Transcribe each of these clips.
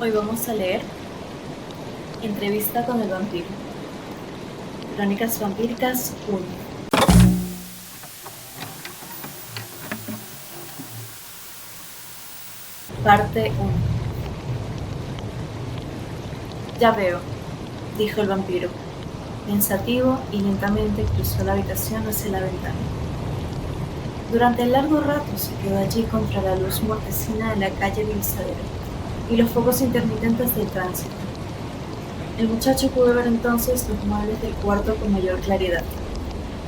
Hoy vamos a leer Entrevista con el vampiro. Crónicas vampíricas 1. Parte 1. Ya veo, dijo el vampiro, pensativo, y lentamente cruzó la habitación hacia la ventana. Durante el largo rato se quedó allí contra la luz mortecina de la calle Vilsadero y los focos intermitentes del tránsito. El muchacho pudo ver entonces los muebles del cuarto con mayor claridad: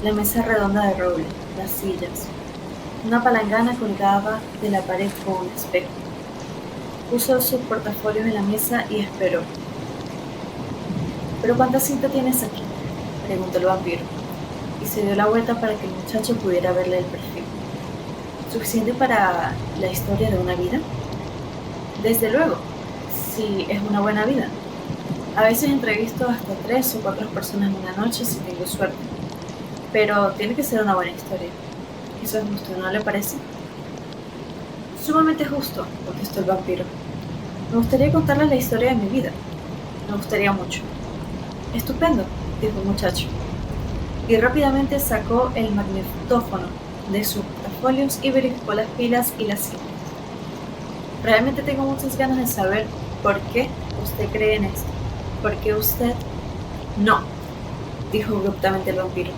la mesa redonda de roble, las sillas. Una palangana colgaba de la pared con un espejo. Puso sus portafolios en la mesa y esperó. ¿Pero cuánta cinta tienes aquí?, preguntó el vampiro, y se dio la vuelta para que el muchacho pudiera verle el perfil. ¿Suficiente para la historia de una vida? Desde luego, si es una buena vida. A veces entrevisto hasta 3 o 4 personas en una noche si tengo suerte. Pero tiene que ser una buena historia. Eso es justo, ¿no le parece? Sumamente justo, contestó el vampiro. Me gustaría contarle la historia de mi vida. Me gustaría mucho. Estupendo, dijo el muchacho. Y rápidamente sacó el magnetófono de sus portafolios y verificó las pilas y las cintas. Realmente tengo muchas ganas de saber por qué usted cree en esto. ¿Por qué usted? No, dijo abruptamente el vampiro.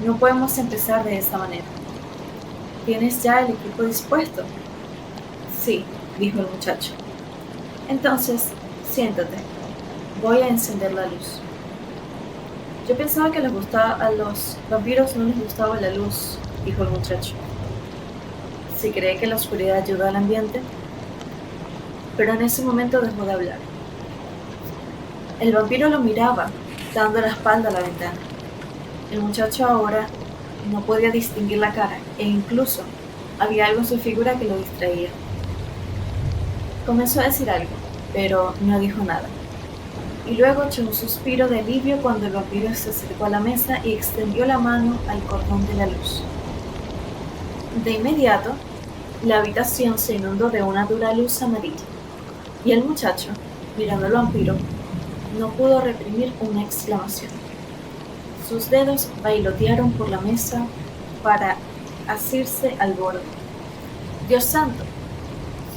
No podemos empezar de esa manera. ¿Tienes ya el equipo dispuesto? Sí, dijo el muchacho. Entonces, siéntate. Voy a encender la luz. Yo pensaba que a los vampiros no les gustaba la luz, dijo el muchacho. ¿Se cree que la oscuridad ayuda al ambiente? Pero en ese momento dejó de hablar. El vampiro lo miraba, dando la espalda a la ventana. El muchacho ahora no podía distinguir la cara, e incluso había algo en su figura que lo distraía. Comenzó a decir algo, pero no dijo nada. Y luego echó un suspiro de alivio cuando el vampiro se acercó a la mesa y extendió la mano al cordón de la luz. De inmediato, la habitación se inundó de una dura luz amarilla, y el muchacho, mirando al vampiro, no pudo reprimir una exclamación. Sus dedos bailotearon por la mesa para asirse al borde. «¡Dios santo!»,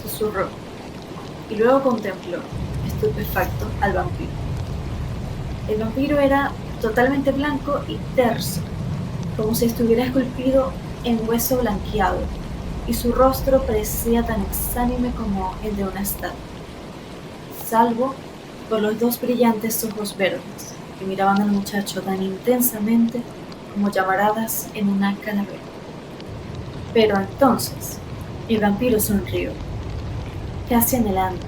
susurró, y luego contempló, estupefacto, al vampiro. El vampiro era totalmente blanco y terso, como si estuviera esculpido en hueso blanqueado, y su rostro parecía tan exánime como el de una estatua, salvo por los 2 brillantes ojos verdes que miraban al muchacho tan intensamente como llamaradas en una calavera. Pero entonces el vampiro sonrió, casi anhelante,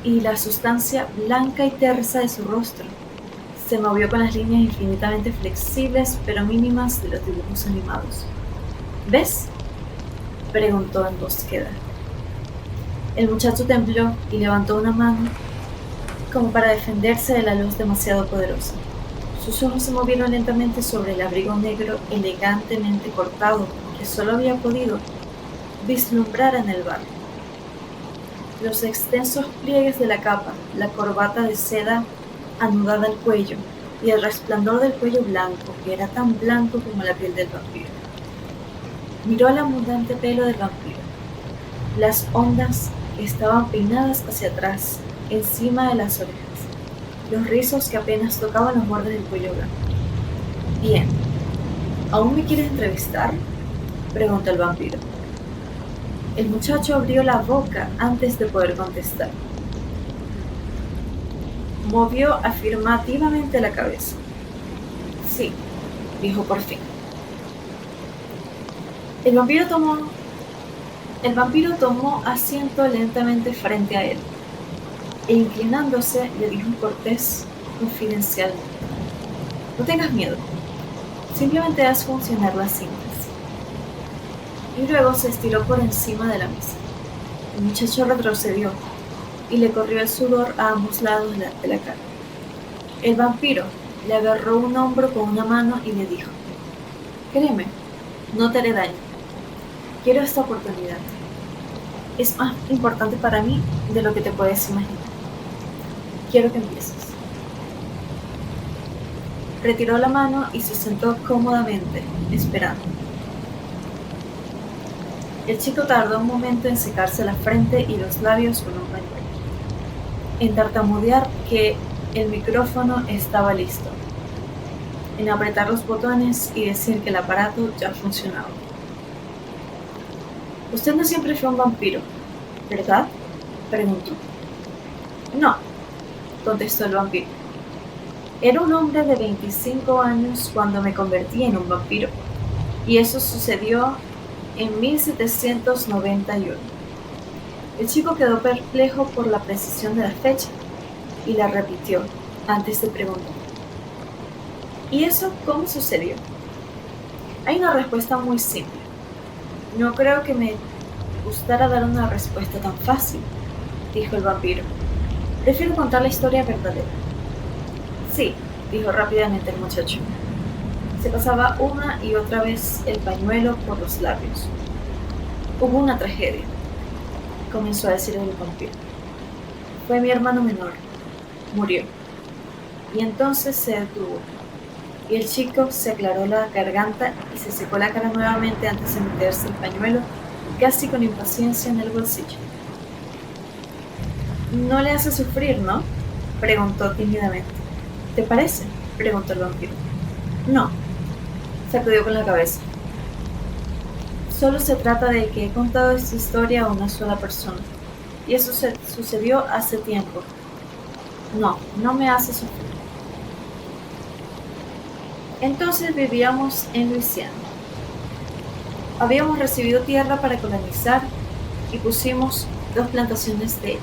y la sustancia blanca y tersa de su rostro se movió con las líneas infinitamente flexibles pero mínimas de los dibujos animados. ¿Ves?, preguntó en voz queda. El muchacho tembló y levantó una mano como para defenderse de la luz demasiado poderosa. Sus ojos se movieron lentamente sobre el abrigo negro elegantemente cortado que solo había podido vislumbrar en el barro. Los extensos pliegues de la capa, la corbata de seda anudada al cuello y el resplandor del cuello blanco, que era tan blanco como la piel del vampiro. Miró el abundante pelo del vampiro, las ondas que estaban peinadas hacia atrás, encima de las orejas, los rizos que apenas tocaban los bordes del cuello blanco. «Bien, ¿aún me quieres entrevistar?», preguntó el vampiro. El muchacho abrió la boca antes de poder contestar. Movió afirmativamente la cabeza. «Sí», dijo por fin. El vampiro tomó asiento lentamente frente a él, e inclinándose le dijo cortés, confidencialmente: «No tengas miedo, simplemente haz funcionar las cintas». Y luego se estiró por encima de la mesa. El muchacho retrocedió y le corrió el sudor a ambos lados de la cara. El vampiro le agarró un hombro con una mano y le dijo: «Créeme, no te haré daño». Quiero esta oportunidad. Es más importante para mí de lo que te puedes imaginar. Quiero que empieces. Retiró la mano y se sentó cómodamente, esperando. El chico tardó un momento en secarse la frente y los labios con un pañuelo, en tartamudear que el micrófono estaba listo, en apretar los botones y decir que el aparato ya funcionaba. «Usted no siempre fue un vampiro, ¿verdad?», preguntó. «No», contestó el vampiro. «Era un hombre de 25 años cuando me convertí en un vampiro, y eso sucedió en 1791. El chico quedó perplejo por la precisión de la fecha y la repitió antes de preguntar. «¿Y eso cómo sucedió?». «Hay una respuesta muy simple. No creo que me gustara dar una respuesta tan fácil», dijo el vampiro. «Prefiero contar la historia verdadera». «Sí», dijo rápidamente el muchacho. Se pasaba una y otra vez el pañuelo por los labios. «Hubo una tragedia», comenzó a decir el vampiro. «Fue mi hermano menor. Murió». Y entonces se detuvo, y el chico se aclaró la garganta y se secó la cara nuevamente antes de meterse el pañuelo, casi con impaciencia, en el bolsillo. «No le hace sufrir, ¿no?», preguntó tímidamente. «¿Te parece?», preguntó el vampiro. «No», sacudió con la cabeza. «Solo se trata de que he contado esta historia a una sola persona, y eso sucedió hace tiempo. No me hace sufrir». Entonces vivíamos en Luisiana. Habíamos recibido tierra para colonizar y pusimos 2 plantaciones de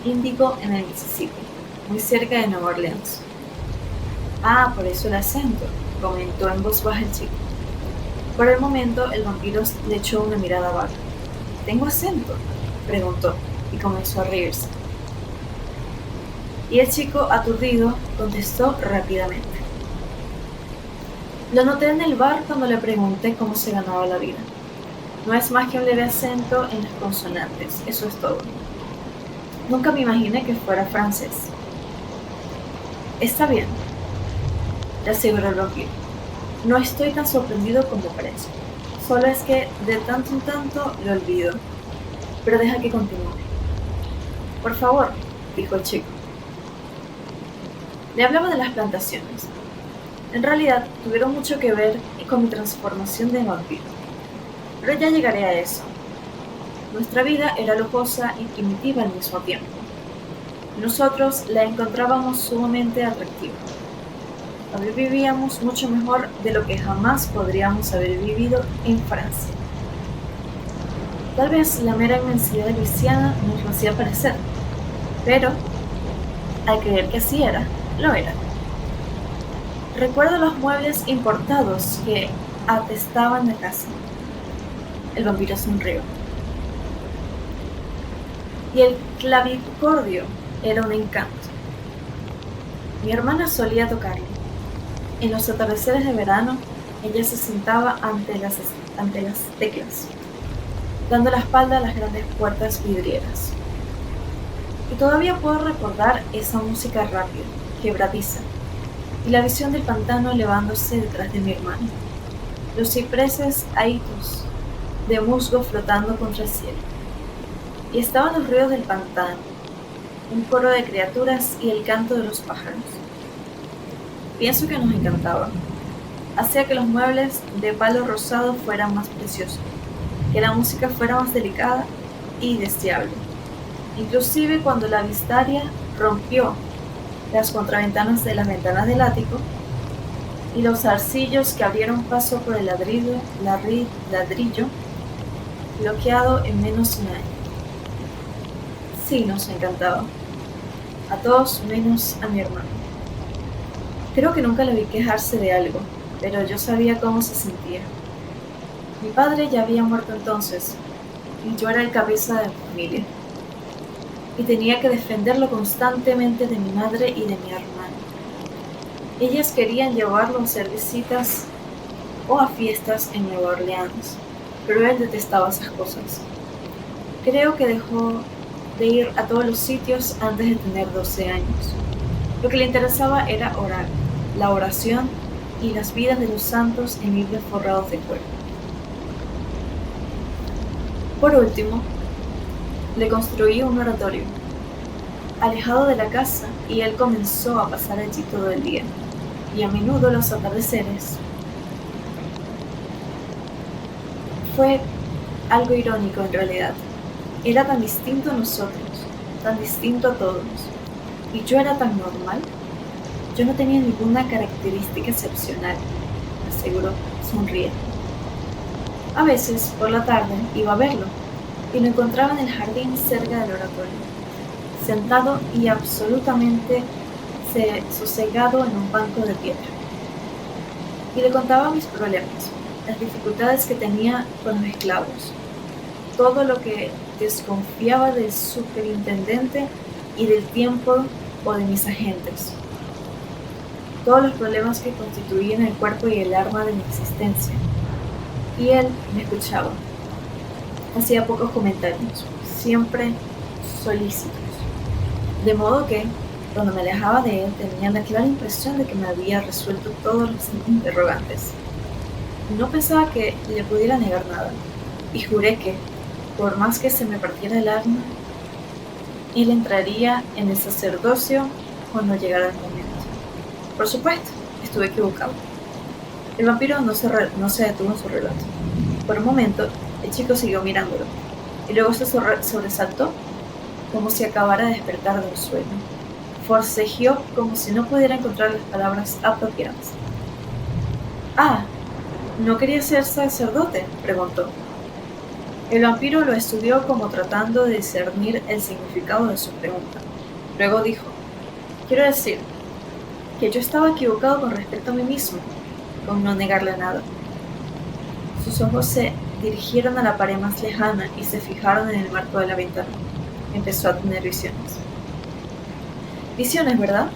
índigo en el Mississippi, muy cerca de Nueva Orleans. «Ah, por eso el acento», comentó en voz baja el chico. Por el momento el vampiro le echó una mirada vaga. «¿Tengo acento?», preguntó, y comenzó a reírse. Y el chico, aturdido, contestó rápidamente. «Lo noté en el bar cuando le pregunté cómo se ganaba la vida. No es más que un leve acento en las consonantes, eso es todo. Nunca me imaginé que fuera francés». «Está bien», le aseguró el vampiro. «No estoy tan sorprendido como parece. Solo es que de tanto en tanto lo olvido. Pero deja que continúe». «Por favor», dijo el chico. Le hablaba de las plantaciones. En realidad, tuvieron mucho que ver con mi transformación de vampiro. Pero ya llegaré a eso. Nuestra vida era lujosa y primitiva al mismo tiempo. Nosotros la encontrábamos sumamente atractiva. Vivíamos mucho mejor de lo que jamás podríamos haber vivido en Francia. Tal vez la mera inmensidad de Luisiana nos lo hacía parecer, pero al creer que así era, lo era. Recuerdo los muebles importados que atestaban la casa. El vampiro sonrió. Y el clavicordio era un encanto. Mi hermana solía tocarlo. En los atardeceres de verano, ella se sentaba ante las teclas, dando la espalda a las grandes puertas vidrieras. Y todavía puedo recordar esa música rápida, quebradiza, y la visión del pantano elevándose detrás de mi hermano, los cipreses ahitos de musgo flotando contra el cielo. Y estaban los ríos del pantano, un coro de criaturas y el canto de los pájaros. Pienso que nos encantaba. Hacía que los muebles de palo rosado fueran más preciosos, que la música fuera más delicada y deseable. Inclusive cuando la vistaria rompió las contraventanas de las ventanas del ático y los zarcillos que abrieron paso por el ladrillo bloqueado en menos de un año. Sí, nos encantaba. A todos menos a mi hermano. Creo que nunca le vi quejarse de algo, pero yo sabía cómo se sentía. Mi padre ya había muerto entonces, y yo era el cabeza de la familia. Y tenía que defenderlo constantemente de mi madre y de mi hermano. Ellas querían llevarlo a hacer visitas o a fiestas en Nueva Orleans, pero él detestaba esas cosas. Creo que dejó de ir a todos los sitios antes de tener 12 años. Lo que le interesaba era orar, la oración y las vidas de los santos en libros forrados de cuero. Por último, le construí un oratorio, alejado de la casa, y él comenzó a pasar allí todo el día, y a menudo los atardeceres. Fue algo irónico en realidad. Era tan distinto a nosotros, tan distinto a todos, y yo era tan normal. Yo no tenía ninguna característica excepcional, aseguró, sonriendo. A veces, por la tarde, iba a verlo, y lo encontraba en el jardín cerca del oratorio, sentado y absolutamente sosegado en un banco de piedra. Y le contaba mis problemas, las dificultades que tenía con los esclavos, todo lo que desconfiaba del superintendente y del tiempo o de mis agentes, todos los problemas que constituían el cuerpo y el alma de mi existencia. Y él me escuchaba. Hacía pocos comentarios, siempre solícitos. De modo que, cuando me alejaba de él, tenía la clara impresión de que me había resuelto todos los interrogantes. No pensaba que le pudiera negar nada, y juré que, por más que se me partiera el alma, él entraría en el sacerdocio cuando llegara el momento. Por supuesto, estuve equivocado. El vampiro no se detuvo en su relato. Por un momento, el chico siguió mirándolo, y luego se sobresaltó, como si acabara de despertar de un sueño. Forcejeó como si no pudiera encontrar las palabras apropiadas. «Ah, ¿no quería ser sacerdote?», preguntó. El vampiro lo estudió como tratando de discernir el significado de su pregunta. Luego dijo: «Quiero decir que yo estaba equivocado con respecto a mí mismo, con no negarle nada». Sus ojos se dirigieron a la pared más lejana y se fijaron en el marco de la ventana. Empezó a tener visiones. «¿Visiones, verdad?»,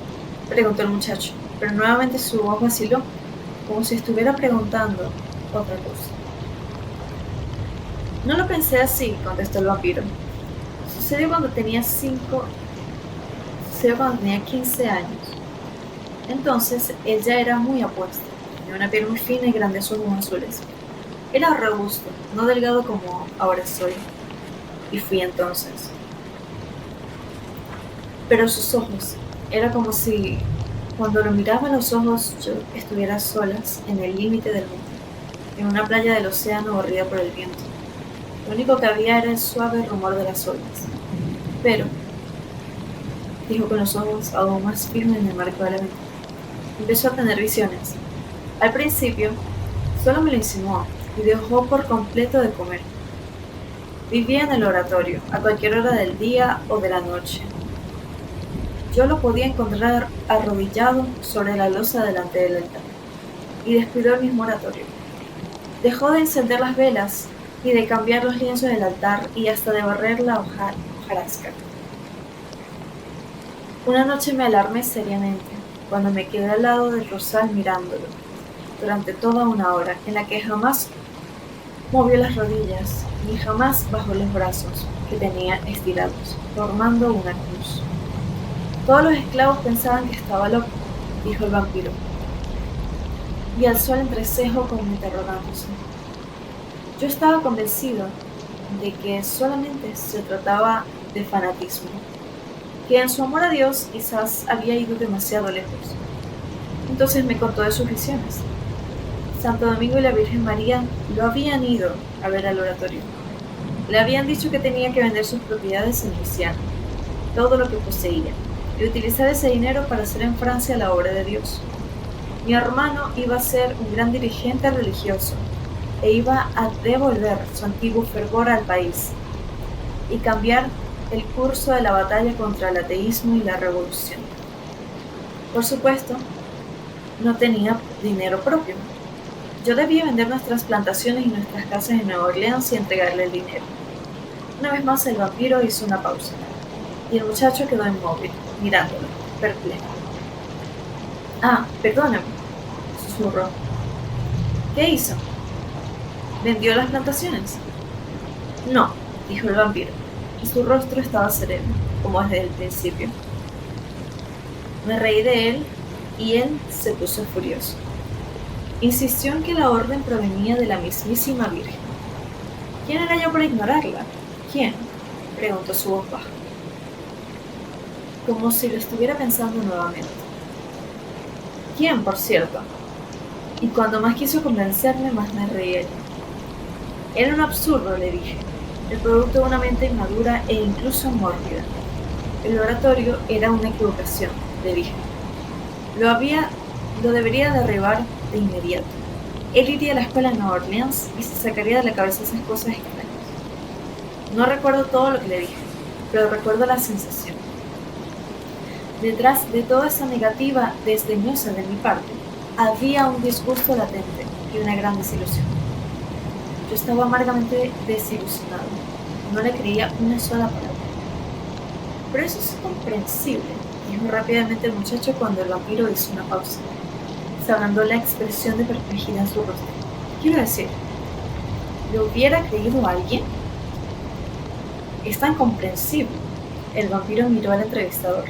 preguntó el muchacho, pero nuevamente su voz vaciló, como si estuviera preguntando otra cosa. «No lo pensé así», contestó el vampiro. Sucedió cuando tenía 15 años. Entonces él ya era muy apuesto, tenía una piel muy fina y grandes ojos azules. Era robusto, no delgado como ahora soy. Y fui entonces. Pero sus ojos, era como si, cuando lo miraba a los ojos, yo estuviera a solas en el límite del mundo, en una playa del océano barrida por el viento. Lo único que había era el suave rumor de las olas. Pero, dijo con los ojos aún más firmes en el marco de la ventana, empezó a tener visiones. Al principio, solo me lo insinuó y dejó por completo de comer. Vivía en el oratorio, a cualquier hora del día o de la noche. Yo lo podía encontrar arrodillado sobre la losa delante del altar, y descuidó el mismo oratorio. Dejó de encender las velas y de cambiar los lienzos del altar y hasta de barrer la hojarasca. Una noche me alarmé seriamente, cuando me quedé al lado del rosal mirándolo, durante toda una hora, en la que jamás movió las rodillas, ni jamás bajó los brazos, que tenía estirados, formando una cruz. Todos los esclavos pensaban que estaba loco, dijo el vampiro, y alzó el entrecejo como interrogándose. Yo estaba convencido de que solamente se trataba de fanatismo, que en su amor a Dios quizás había ido demasiado lejos. Entonces me contó de sus visiones. Santo Domingo y la Virgen María lo habían ido a ver al oratorio. Le habían dicho que tenía que vender sus propiedades en Luisiana, todo lo que poseía, y utilizar ese dinero para hacer en Francia la obra de Dios. Mi hermano iba a ser un gran dirigente religioso e iba a devolver su antiguo fervor al país y cambiar el curso de la batalla contra el ateísmo y la revolución. Por supuesto, no tenía dinero propio. Yo debía vender nuestras plantaciones y nuestras casas en Nueva Orleans y entregarle el dinero. Una vez más el vampiro hizo una pausa, y el muchacho quedó inmóvil, mirándolo, perplejo. «Ah, perdóname», susurró. «¿Qué hizo?». ¿Vendió las plantaciones? No, dijo el vampiro, y su rostro estaba sereno, como desde el principio. Me reí de él, y él se puso furioso. Insistió en que la orden provenía de la mismísima Virgen. ¿Quién era yo para ignorarla? ¿Quién? Preguntó su voz baja, como si lo estuviera pensando nuevamente. ¿Quién, por cierto? Y cuando más quiso convencerme, más me reí. Era un absurdo, le dije, el producto de una mente inmadura e incluso mórbida. El oratorio era una equivocación, le dije. Lo debería derribar de inmediato. Él iría a la escuela en Nueva Orleans y se sacaría de la cabeza esas cosas extrañas. No recuerdo todo lo que le dije, pero recuerdo la sensación. Detrás de toda esa negativa desdeñosa de mi parte, había un disgusto latente y una gran desilusión. Yo estaba amargamente desilusionado. No le creía una sola palabra. Pero eso es comprensible, dijo rápidamente el muchacho cuando el vampiro hizo una pausa, sabiendo la expresión de perplejidad en su rostro. Quiero decir, ¿le hubiera creído a alguien? Es tan comprensible. El vampiro miró al entrevistador.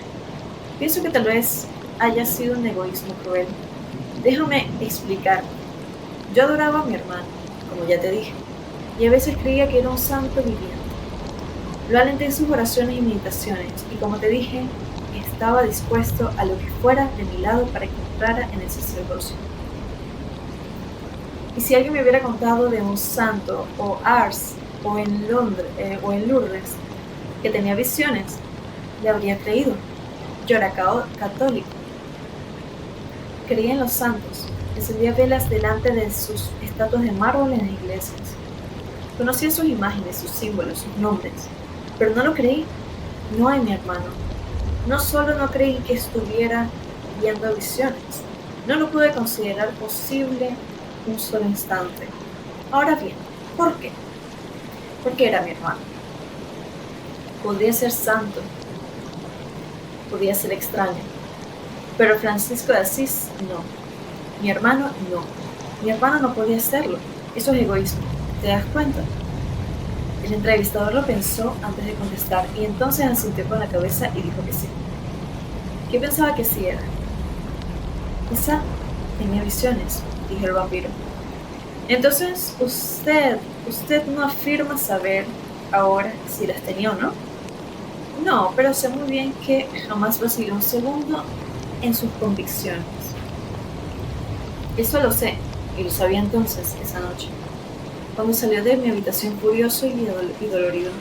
Pienso que tal vez haya sido un egoísmo cruel. Déjame explicar. Yo adoraba a mi hermano, como ya te dije, y a veces creía que era un santo viviente. Lo alenté en sus oraciones y meditaciones, y como te dije, estaba dispuesto a lo que fuera de mi lado para que entrara en el sacerdocio. Y si alguien me hubiera contado de un santo, o Ars, o en Lourdes, que tenía visiones, le habría creído. Yo era católico. Creía en los santos, encendía velas delante de sus estatuas de mármol en las iglesias. Conocía sus imágenes, sus símbolos, sus nombres, pero no lo creí. No en mi hermano. No solo no creí que estuviera viendo visiones, no lo pude considerar posible un solo instante. Ahora bien, ¿por qué? Porque era mi hermano. Podía ser santo, podía ser extraño, pero Francisco de Asís no. Mi hermano no. Mi hermano no podía hacerlo. Eso es egoísmo. ¿Te das cuenta? El entrevistador lo pensó antes de contestar y entonces asintió con la cabeza y dijo que sí. ¿Qué pensaba que sí era? Quizá tenía visiones, dijo el vampiro. Entonces, usted no afirma saber ahora si las tenía o no. No, pero sé muy bien que jamás vaciló un segundo en sus convicciones. Eso lo sé, y lo sabía entonces, esa noche, cuando salió de mi habitación furioso y dolorido.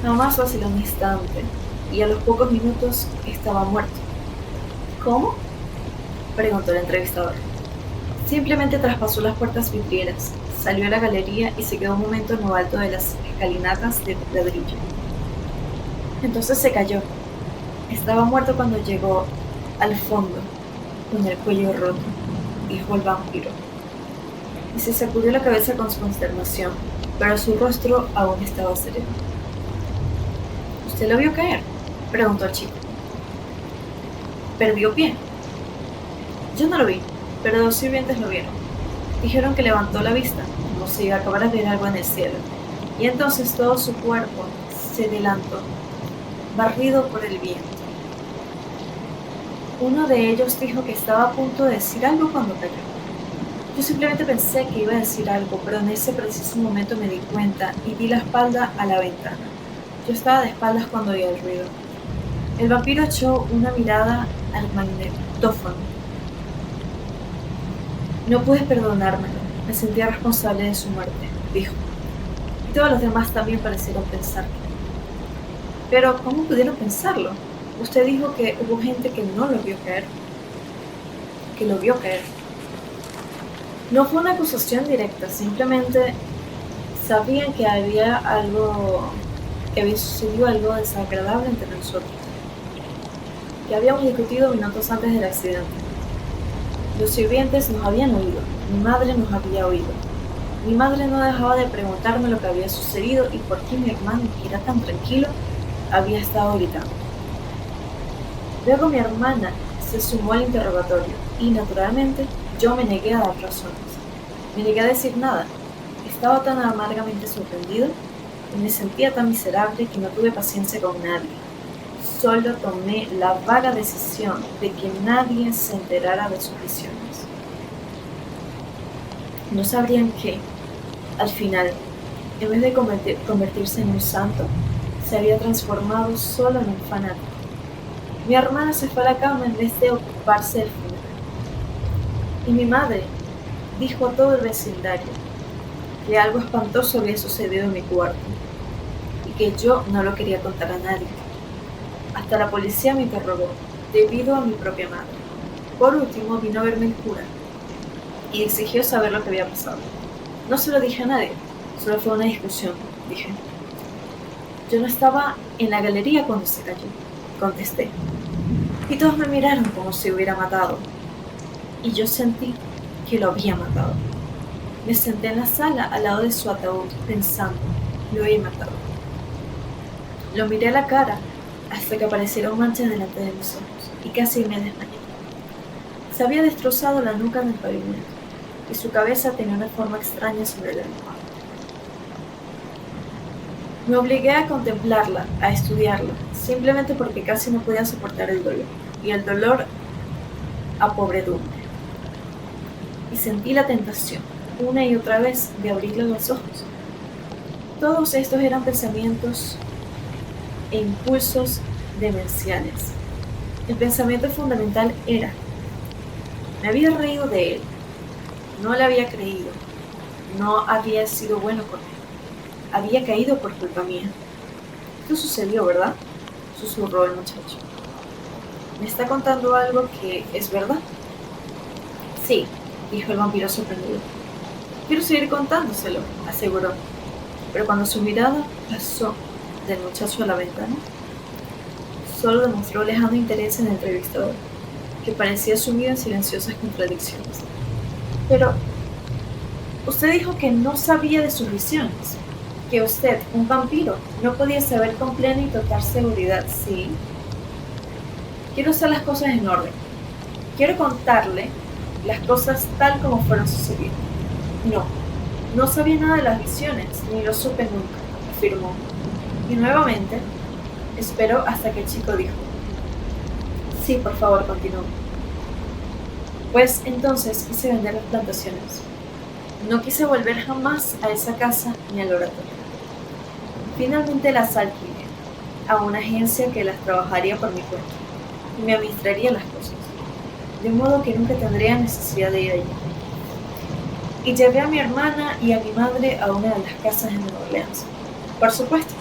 Jamás vaciló un instante, y a los pocos minutos estaba muerto. ¿Cómo? Preguntó el entrevistador. Simplemente traspasó las puertas vidrieras, salió a la galería y se quedó un momento en lo alto de las escalinatas de ladrillo. Entonces se cayó. Estaba muerto cuando llegó al fondo, con el cuello roto, dijo el vampiro. Y se sacudió la cabeza con consternación, pero su rostro aún estaba sereno. ¿Usted lo vio caer? Preguntó el chico. ¿Perdió pie? Yo no lo vi, pero dos sirvientes lo vieron. Dijeron que levantó la vista, como si acabara de ver algo en el cielo, y entonces todo su cuerpo se adelantó, barrido por el viento. Uno de ellos dijo que estaba a punto de decir algo cuando cayó. Yo simplemente pensé que iba a decir algo, pero en ese preciso momento me di cuenta y di la espalda a la ventana. Yo estaba de espaldas cuando oí el ruido. El vampiro echó una mirada al magnetófono. No pude perdonármelo, me sentía responsable de su muerte, dijo. Y todos los demás también parecieron pensarlo. Pero, ¿cómo pudieron pensarlo? Usted dijo que hubo gente que no lo vio caer. Que lo vio caer. No fue una acusación directa, simplemente sabían que había sucedido algo desagradable entre nosotros, que habíamos discutido minutos antes del accidente. Los sirvientes nos habían oído, mi madre nos había oído. Mi madre no dejaba de preguntarme lo que había sucedido y por qué mi hermano, que era tan tranquilo, había estado gritando. Luego mi hermana se sumó al interrogatorio y, naturalmente, yo me negué a dar razones. Me negué a decir nada. Estaba tan amargamente sorprendido y me sentía tan miserable que no tuve paciencia con nadie. Solo tomé la vaga decisión de que nadie se enterara de sus visiones. No sabrían que, al final, en vez de convertirse en un santo, se había transformado solo en un fanático. Mi hermana se fue a la cama en vez de ocuparse del funeral. Y mi madre dijo a todo el vecindario que algo espantoso había sucedido en mi cuarto y que yo no lo quería contar a nadie. Hasta la policía me interrogó, debido a mi propia madre. Por último, vino a verme el cura y exigió saber lo que había pasado. No se lo dije a nadie, solo fue una discusión, dije. Yo no estaba en la galería cuando se cayó, contesté. Y todos me miraron como si hubiera matado. Y yo sentí que lo había matado. Me senté en la sala al lado de su ataúd, pensando, lo he matado. Lo miré a la cara hasta que aparecieron manchas delante de mis ojos y casi me desmayé. Se había destrozado la nuca en el pavimento y su cabeza tenía una forma extraña sobre la almohada. Me obligué a contemplarla, a estudiarla, simplemente porque casi no podía soportar el dolor, y el dolor a pobredumbre. Y sentí la tentación, una y otra vez, de abrirle los ojos. Todos estos eran pensamientos e impulsos demenciales. El pensamiento fundamental era: me había reído de él, no le había creído, no había sido bueno con él, había caído por culpa mía. Esto sucedió, ¿verdad?, susurró el muchacho. ¿Me está contando algo que es verdad? Sí, dijo el vampiro sorprendido. Quiero seguir contándoselo, aseguró. Pero cuando su mirada pasó del muchacho a la ventana, solo demostró lejano interés en el entrevistador, que parecía sumido en silenciosas contradicciones. Pero, usted dijo que no sabía de sus visiones, que usted, un vampiro, no podía saber con plena y total seguridad, ¿sí? Quiero hacer las cosas en orden. Quiero contarle las cosas tal como fueron sucediendo. No sabía nada de las visiones, ni lo supe nunca, afirmó. Y nuevamente, esperó hasta que el chico dijo: sí, por favor, continuó. Pues entonces quise vender las plantaciones. No quise volver jamás a esa casa ni al oratorio. Finalmente las alquilé a una agencia que las trabajaría por mi cuenta y me administraría las cosas, de modo que nunca tendría necesidad de ir allí. Y llevé a mi hermana y a mi madre a una de las casas en Nueva Orleans. Por supuesto,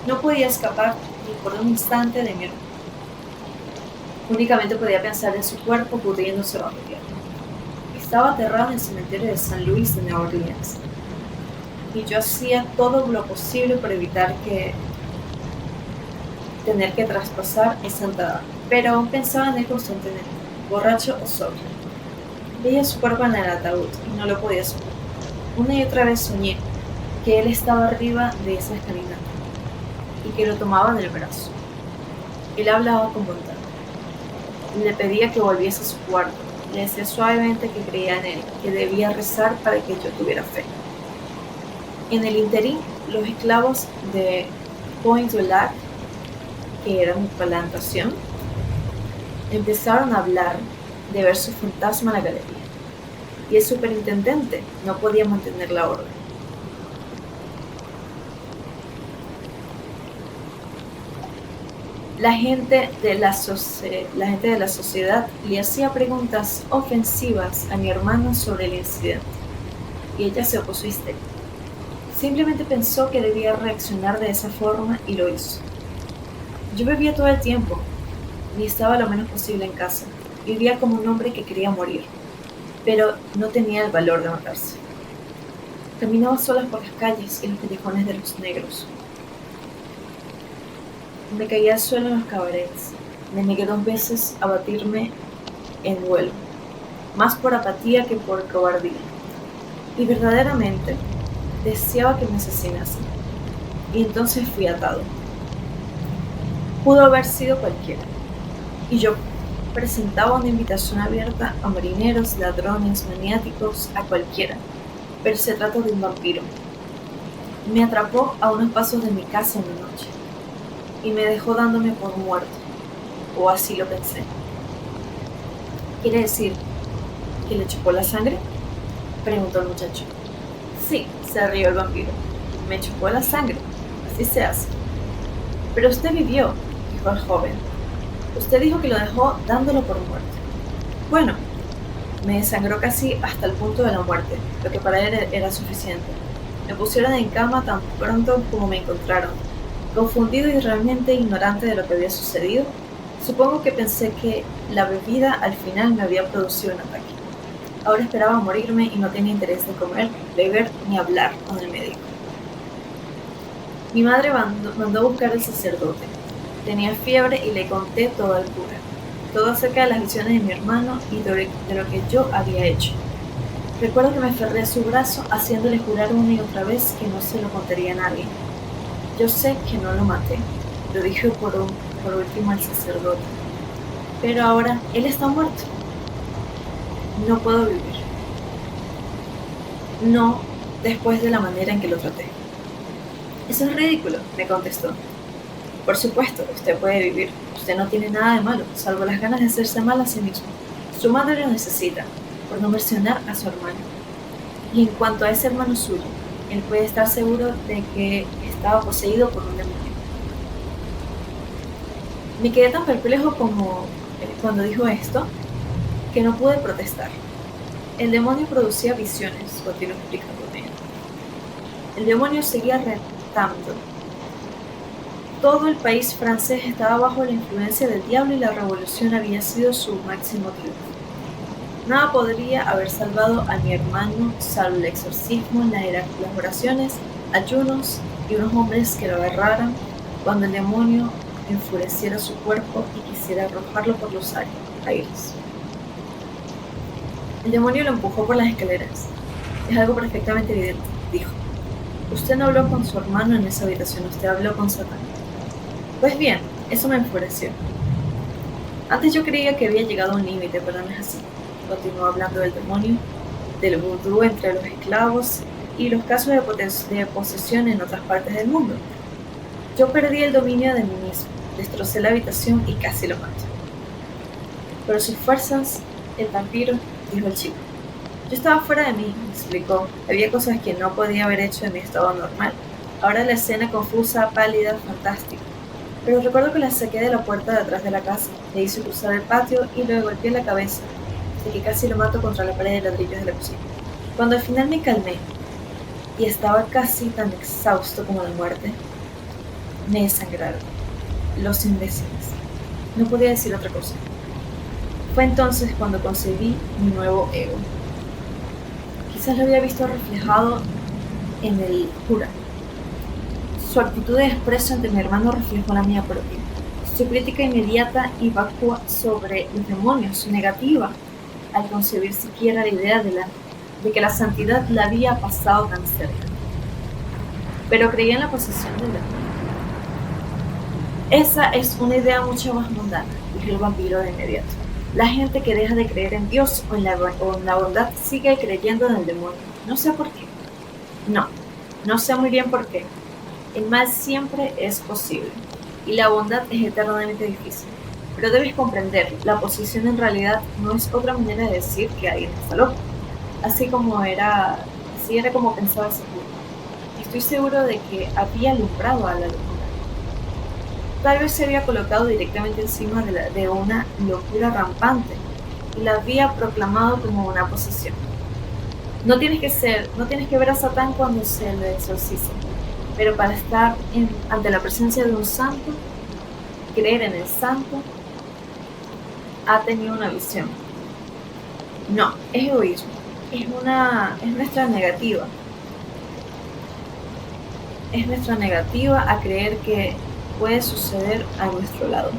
no podía escapar ni por un instante de mi hermana. Únicamente podía pensar en su cuerpo pudriéndose bajo tierra. Estaba aterrada en el cementerio de San Luis de Nueva Orleans, y yo hacía todo lo posible por evitar tener que traspasar esa entrada, pero aún pensaba en él constantemente, borracho o sobrio. Veía su cuerpo en el ataúd y no lo podía soportar. Una y otra vez soñé que él estaba arriba de esa escalinata y que lo tomaba del brazo. Él hablaba con bondad. Le pedía que volviese a su cuarto. Le decía suavemente que creía en él, que debía rezar para que yo tuviera fe. En el interín, los esclavos de Pointe-du-Lac, que era mi plantación, empezaron a hablar de ver su fantasma en la galería, y el superintendente no podía mantener la orden. La gente de la sociedad le hacía preguntas ofensivas a mi hermana sobre el incidente, y ella se opuso histérica. Simplemente pensó que debía reaccionar de esa forma y lo hizo. Yo bebía todo el tiempo, y estaba lo menos posible en casa. Vivía como un hombre que quería morir, pero no tenía el valor de matarse. Caminaba sola por las calles y los callejones de los negros. Me caía al suelo en los cabarets. Me negué 2 veces a batirme en duelo, más por apatía que por cobardía. Y verdaderamente deseaba que me asesinasen. Y entonces fui atado. Pudo haber sido cualquiera. Y yo presentaba una invitación abierta a marineros, ladrones, maniáticos, a cualquiera. pero se trata de un vampiro. Me atrapó a unos pasos de mi casa una noche y me dejó dándome por muerto, o así lo pensé. ¿Quiere decir que le chupó la sangre?, preguntó el muchacho. Sí, se rió el vampiro. Me chupó la sangre. Así se hace. Pero usted vivió, dijo el joven. Usted dijo que lo dejó dándolo por muerto. Bueno, me desangró casi hasta el punto de la muerte, lo que para él era suficiente. Me pusieron en cama tan pronto como me encontraron. Confundido y realmente ignorante de lo que había sucedido, supongo que pensé que la bebida al final me había producido un ataque. Ahora esperaba morirme y no tenía interés de comer, beber ni hablar con el médico. Mi madre mandó a buscar al sacerdote. Tenía fiebre y le conté todo al cura, todo acerca de las visiones de mi hermano y de lo que yo había hecho. Recuerdo que me aferré a su brazo, haciéndole jurar una y otra vez que no se lo contaría a nadie. Yo sé que no lo maté, lo dije por último al sacerdote. Pero ahora él está muerto. No puedo vivir. No después de la manera en que lo traté. Eso es ridículo, me contestó. Por supuesto, usted puede vivir. Usted no tiene nada de malo, salvo las ganas de hacerse mal a sí mismo. Su madre lo necesita, por no mencionar a su hermano. Y en cuanto a ese hermano suyo, él puede estar seguro de que estaba poseído por un demonio. Me quedé tan perplejo como cuando dijo esto, que no pude protestar. El demonio producía visiones, continuó explicándome. El demonio seguía retando. Todo el país francés estaba bajo la influencia del diablo y la revolución había sido su máximo triunfo. Nada podría haber salvado a mi hermano salvo el exorcismo, las oraciones, ayunos y unos hombres que lo agarraran cuando el demonio enfureciera su cuerpo y quisiera arrojarlo por los aires. El demonio lo empujó por las escaleras. Es algo perfectamente evidente, dijo. Usted no habló con su hermano en esa habitación, usted habló con Satán. Pues bien, eso me enfureció. Antes yo creía que había llegado a un límite, pero no es así. Continuó hablando del demonio, del vudú entre los esclavos y los casos de posesión en otras partes del mundo. Yo perdí el dominio de mí mismo, destrocé la habitación y casi lo maté. Pero sus fuerzas, el vampiro, dijo el chico. Yo estaba fuera de mí, me explicó. Había cosas que no podía haber hecho en mi estado normal. Ahora la escena confusa, pálida, fantástica. Pero recuerdo que la saqué de la puerta de atrás de la casa, le hice cruzar el patio y le golpeé la cabeza, hasta que casi lo mato contra la pared de ladrillos de la cocina. Cuando al final me calmé y estaba casi tan exhausto como la muerte, me desangraron. Los imbéciles. No podía decir otra cosa. Fue entonces cuando concebí mi nuevo ego. Quizás lo había visto reflejado en el cura. Su actitud de desprecio ante mi hermano reflejó la mía propia. Su crítica inmediata y vacua sobre los demonios, su negativa al concebir siquiera la idea de que la santidad la había pasado tan cerca. Pero creía en la posesión del demonio. Esa es una idea mucho más mundana, dijo el vampiro de inmediato. La gente que deja de creer en Dios o en la bondad sigue creyendo en el demonio. No sé por qué. No sé muy bien por qué. El mal siempre es posible y la bondad es eternamente difícil. Pero debes comprender, la posesión en realidad no es otra manera de decir que alguien está loco. Así era como pensaba ese cura. Estoy seguro de que había alumbrado a la locura. Tal vez se había colocado directamente encima de una locura rampante y la había proclamado como una posesión. No tienes que ver a Satán cuando se le exorciza, pero para estar ante la presencia de un santo, creer en el santo, ha tenido una visión. No, es egoísmo, es nuestra negativa. Es nuestra negativa a creer que puede suceder a nuestro lado.